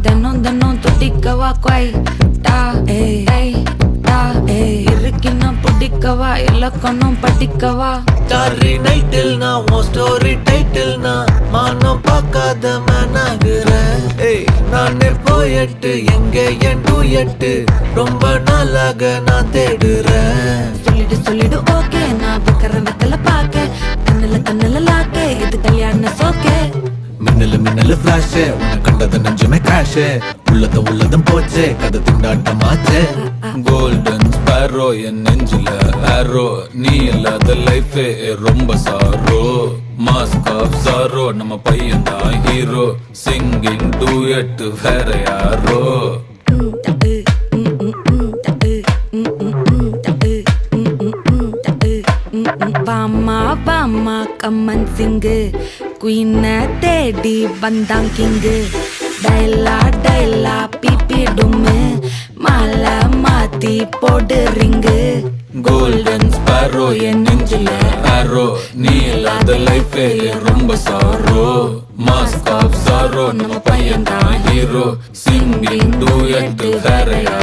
தினம் தினம் துடிக்கவா குவை டா ஏய் டா இருக்குன்னா பிடிக்கவா இலக்கணம் படிக்கவா ஸ்டாரி நைட்டில் நான் உன் ஸ்டோரி டைட்டில் நான் மானம் பார்க்காத மேனாகிறேன். நானே போயட்டு எங்க என் டூயட்டு ரொம்ப நாளாக நான் தேடுறேன். சொல்லிடு ஓகே நான் வைக்கிற வெத்தல பாக்க கண்ணுல லாக்க இது கல்யாண சோக்கே மின்னலு ஃபிளாஷ் உன்னை கண்டது நெஞ்சுமே கிராஷ் உள்ளதும் போச்சே கதை திண்டாட்டமாச்சே. கோல்டன் ஸ்பேரோ என் நெஞ்சில ஆரோ நீ இல்லாத லைஃபே ரொம்ப சாரோ மாஸ்க் ஆஃப் சாரோ நம்ம பையன் தான் ஹீரோ சிங்கிங் டூயட் வேற யாரோ. வாமா வாமா கம்மன் சிங்கு குயின தேடி வந்தான் கிங்கு டைலா டைலா பிபி டும்மு மாலை மாத்தி போடு ரிங்கு. கோல்டன் ஸ்பேரோ என் நெஞ்சில ஆரோ நீ இல்லாத லைஃபே ரொம்ப சாரோ மாஸ்க் ஆஃப் சாரோ நம்ம பையன் தான் ஹீரோ சிங்கிங் டூயட் வேற யாரோ.